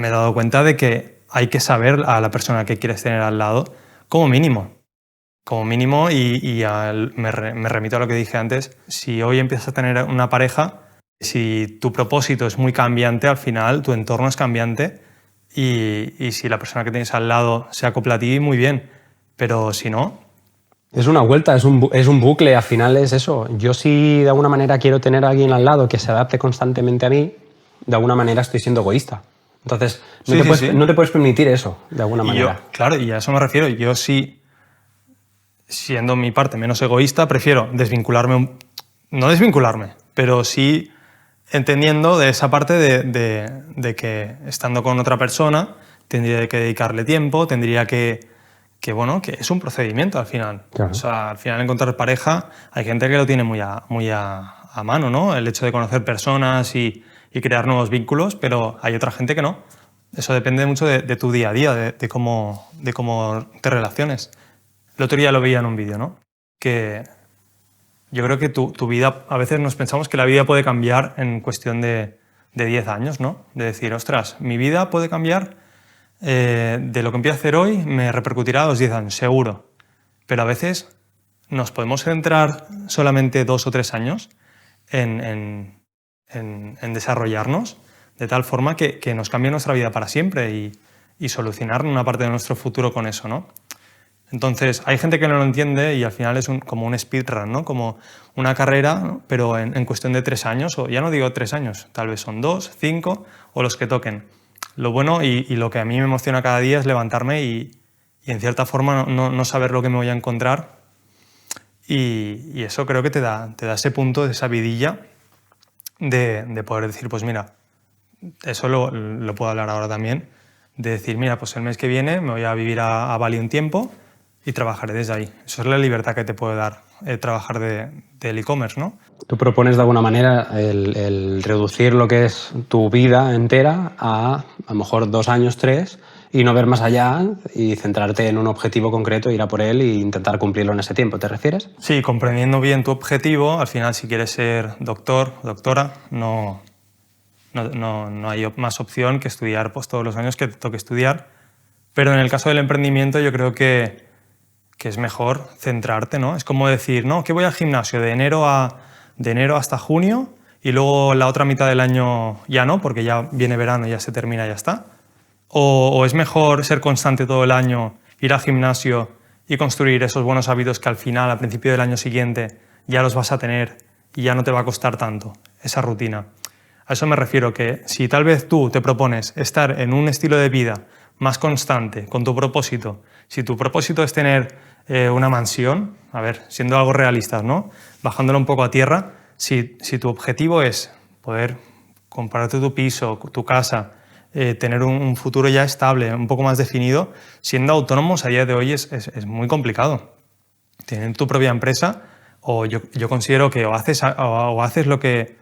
he dado cuenta de que hay que saber a la persona que quieres tener al lado como mínimo. Me remito a lo que dije antes. Si hoy empiezas a tener una pareja, si tu propósito es muy cambiante, al final tu entorno es cambiante y si la persona que tienes al lado se acopla a ti, muy bien. Pero si no... Es una vuelta, es un bucle, al final es eso. Yo si de alguna manera quiero tener a alguien al lado que se adapte constantemente a mí, de alguna manera estoy siendo egoísta. Entonces, no te puedes permitir eso, de alguna manera. Claro, y a eso me refiero. Yo sí, siendo mi parte menos egoísta, prefiero desvincularme, no desvincularme, pero sí entendiendo de esa parte de que estando con otra persona tendría que dedicarle tiempo, tendría que es un procedimiento al final. Claro. O sea, al final encontrar pareja, hay gente que lo tiene muy a mano, ¿no? El hecho de conocer personas y crear nuevos vínculos, pero hay otra gente que no. Eso depende mucho de tu día a día, de cómo te relaciones. El otro día lo veía en un vídeo, ¿no? Que yo creo que tu vida, a veces nos pensamos que la vida puede cambiar en cuestión de 10 años, ¿no? De decir, ostras, mi vida puede cambiar, de lo que empiezo a hacer hoy me repercutirá a los 10 años, seguro. Pero a veces nos podemos centrar solamente 2 o 3 años en desarrollarnos de tal forma que nos cambie nuestra vida para siempre y solucionar una parte de nuestro futuro con eso, ¿no? Entonces, hay gente que no lo entiende y al final es como un speedrun, ¿no? Como una carrera, ¿no? Pero en cuestión de 3 años, o ya no digo 3 años, tal vez son 2, 5 o los que toquen. Lo bueno y lo que a mí me emociona cada día es levantarme y en cierta forma no saber lo que me voy a encontrar. Y eso creo que te da ese punto, esa vidilla de poder decir, pues mira, eso lo puedo hablar ahora también, de decir, mira, pues el mes que viene me voy a vivir a Bali un tiempo y trabajaré desde ahí. Eso es la libertad que te puede dar trabajar del e-commerce, ¿no? Tú propones de alguna manera el reducir lo que es tu vida entera a lo mejor 2 años, 3, y no ver más allá y centrarte en un objetivo concreto, ir a por él e intentar cumplirlo en ese tiempo. ¿Te refieres? Sí, comprendiendo bien tu objetivo, al final si quieres ser doctor o doctora, no hay más opción que estudiar pues, todos los años que te toque estudiar. Pero en el caso del emprendimiento yo creo que es mejor centrarte, ¿no? Es como decir, no, que voy al gimnasio de enero hasta junio y luego la otra mitad del año ya no, porque ya viene verano y ya se termina y ya está. O es mejor ser constante todo el año, ir al gimnasio y construir esos buenos hábitos que al final, al principio del año siguiente, ya los vas a tener y ya no te va a costar tanto esa rutina. A eso me refiero, que si tal vez tú te propones estar en un estilo de vida más constante, con tu propósito, si tu propósito es tener una mansión, a ver, siendo algo realistas, ¿no? Bajándolo un poco a tierra, si tu objetivo es poder comprarte tu piso, tu casa, tener un futuro ya estable, un poco más definido, siendo autónomos a día de hoy es muy complicado. Tener tu propia empresa, o yo considero que o haces lo que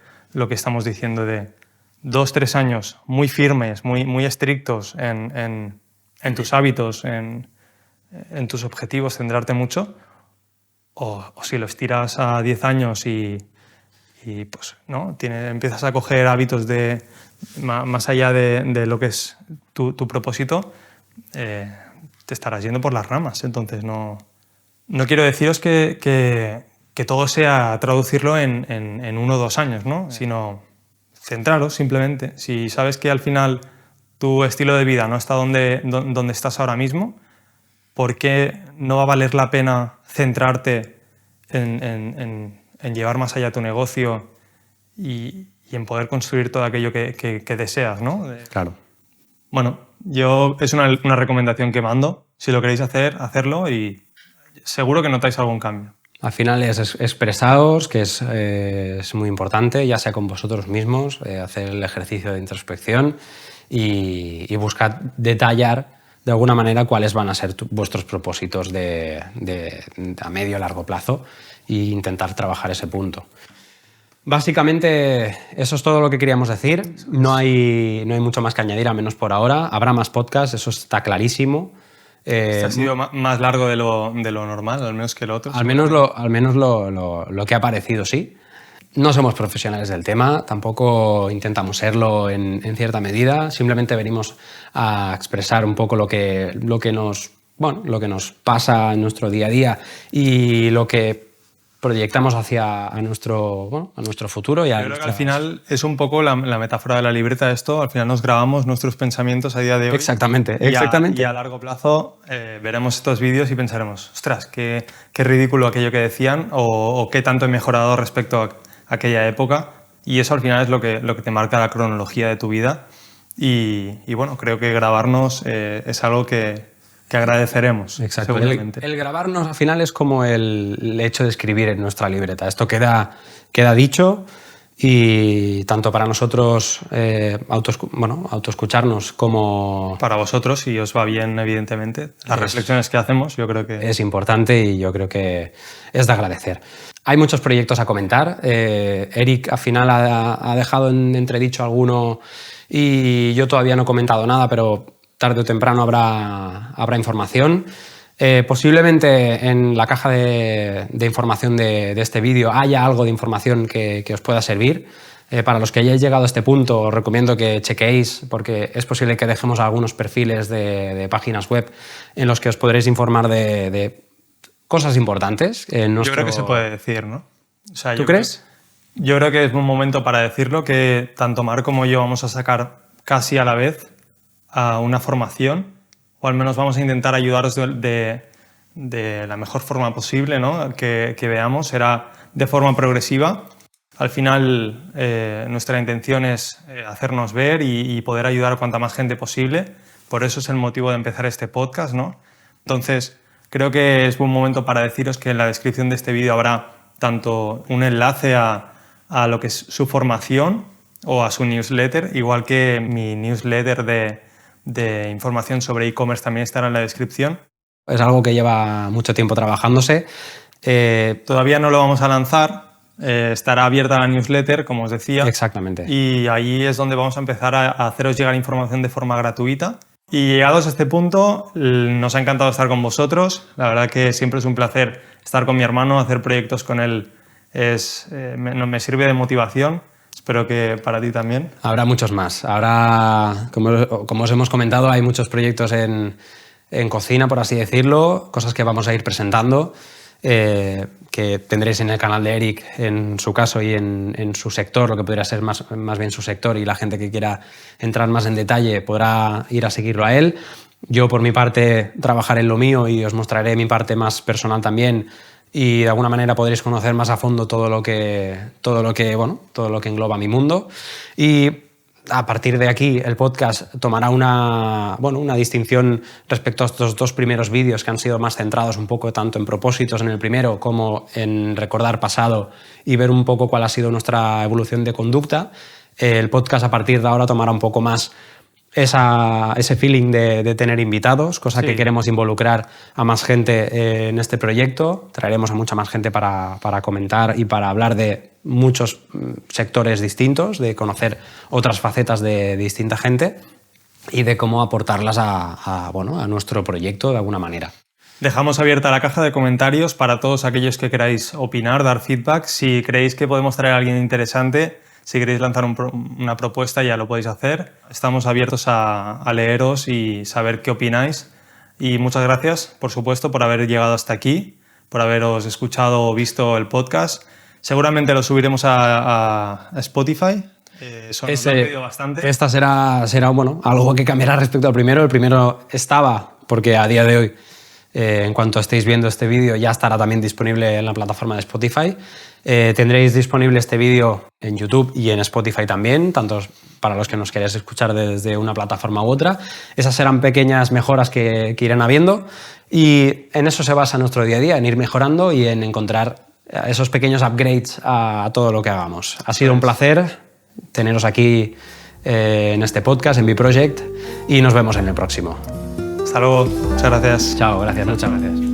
estamos diciendo de 2 o 3 años muy firmes, muy estrictos en tus hábitos, en tus objetivos, centrarte mucho, o si lo estiras a 10 años y pues, ¿no? Empiezas a coger hábitos más allá de lo que es tu propósito, te estarás yendo por las ramas. Entonces no quiero deciros que todo sea traducirlo en 1 o 2 años, ¿no? Sino centraros simplemente. Si sabes que al final tu estilo de vida no está donde estás ahora mismo, ¿por qué no va a valer la pena centrarte en llevar más allá tu negocio y en poder construir todo aquello que deseas, ¿no? Claro. Bueno, es una recomendación que mando. Si lo queréis hacer, hacerlo y seguro que notáis algún cambio. Al final es expresaos, que es muy importante, ya sea con vosotros mismos, hacer el ejercicio de introspección y buscar detallar de alguna manera cuáles van a ser vuestros propósitos a medio y largo plazo e intentar trabajar ese punto. Básicamente eso es todo lo que queríamos decir. No hay mucho más que añadir, al menos por ahora. Habrá más podcasts, eso está clarísimo. Este ha sido más largo de lo normal, al menos que el otro. Al menos lo que ha parecido, sí. No somos profesionales del tema, tampoco intentamos serlo en cierta medida. Simplemente venimos a expresar un poco lo que nos pasa en nuestro día a día y lo que proyectamos hacia nuestro futuro. Yo creo que al final es un poco la metáfora de la libreta de esto. Al final nos grabamos nuestros pensamientos a día de hoy. Exactamente. Y a largo plazo veremos estos vídeos y pensaremos, ostras, qué ridículo aquello que decían o qué tanto he mejorado respecto a aquella época. Y eso al final es lo que te marca la cronología de tu vida. Y bueno, creo que grabarnos es algo que agradeceremos. Exacto. Seguramente. El grabarnos al final es como el hecho de escribir en nuestra libreta. Esto queda dicho y tanto para nosotros autoescucharnos como... Para vosotros, si os va bien, evidentemente. Las reflexiones que hacemos, yo creo que... Es importante y yo creo que es de agradecer. Hay muchos proyectos a comentar. Eric al final ha dejado en entredicho alguno y yo todavía no he comentado nada, pero tarde o temprano habrá información. Posiblemente en la caja de información de este vídeo haya algo de información que os pueda servir. Para los que hayáis llegado a este punto, os recomiendo que chequéis, porque es posible que dejemos algunos perfiles de páginas web en los que os podréis informar de cosas importantes. Yo creo que se puede decir, ¿no? O sea, ¿Tú crees? Yo creo que es un momento para decirlo, que tanto Marc como yo vamos a sacar casi a la vez a una formación, o al menos vamos a intentar ayudaros de la mejor forma posible, ¿no? que veamos. Será de forma progresiva. Al final, nuestra intención es hacernos ver y poder ayudar a cuanta más gente posible. Por eso es el motivo de empezar este podcast, ¿no? Entonces, creo que es buen momento para deciros que en la descripción de este vídeo habrá tanto un enlace a lo que es su formación o a su newsletter, igual que mi newsletter de información sobre e-commerce también estará en la descripción. Es algo que lleva mucho tiempo trabajándose. Todavía no lo vamos a lanzar, estará abierta la newsletter, como os decía. Exactamente. Y ahí es donde vamos a empezar a haceros llegar información de forma gratuita. Y llegados a este punto, nos ha encantado estar con vosotros. La verdad que siempre es un placer estar con mi hermano, hacer proyectos con él me sirve de motivación. Espero que para ti también. Habrá muchos más. Habrá, como os hemos comentado, hay muchos proyectos en cocina, por así decirlo, cosas que vamos a ir presentando, que tendréis en el canal de Eric, en su caso, y en su sector, lo que podría ser más bien su sector, y la gente que quiera entrar más en detalle podrá ir a seguirlo a él. Yo, por mi parte, trabajaré en lo mío y os mostraré mi parte más personal también, y de alguna manera podréis conocer más a fondo todo lo que engloba mi mundo. Y a partir de aquí el podcast tomará una distinción respecto a estos dos primeros vídeos, que han sido más centrados un poco tanto en propósitos en el primero como en recordar pasado y ver un poco cuál ha sido nuestra evolución de conducta. El podcast a partir de ahora tomará un poco más ese feeling de tener invitados, cosa que queremos involucrar a más gente en este proyecto. Traeremos a mucha más gente para comentar y para hablar de muchos sectores distintos, de conocer otras facetas de distinta gente y de cómo aportarlas a nuestro proyecto de alguna manera. Dejamos abierta la caja de comentarios para todos aquellos que queráis opinar, dar feedback. Si creéis que podemos traer a alguien interesante, si queréis lanzar una propuesta, ya lo podéis hacer. Estamos abiertos a leeros y saber qué opináis. Y muchas gracias, por supuesto, por haber llegado hasta aquí, por haberos escuchado o visto el podcast. Seguramente lo subiremos a Spotify. Eso nos lo han pedido bastante. Esta será algo que cambiará respecto al primero. El primero estaba, porque a día de hoy, en cuanto estéis viendo este vídeo, ya estará también disponible en la plataforma de Spotify. Tendréis disponible este vídeo en YouTube y en Spotify también, tanto para los que nos queráis escuchar desde una plataforma u otra. Esas serán pequeñas mejoras que irán habiendo, y en eso se basa nuestro día a día, en ir mejorando y en encontrar esos pequeños upgrades a todo lo que hagamos. Ha sido un placer teneros aquí en este podcast, en Be Project, y nos vemos en el próximo. Hasta luego. Muchas gracias. Chao, gracias. Muchas gracias.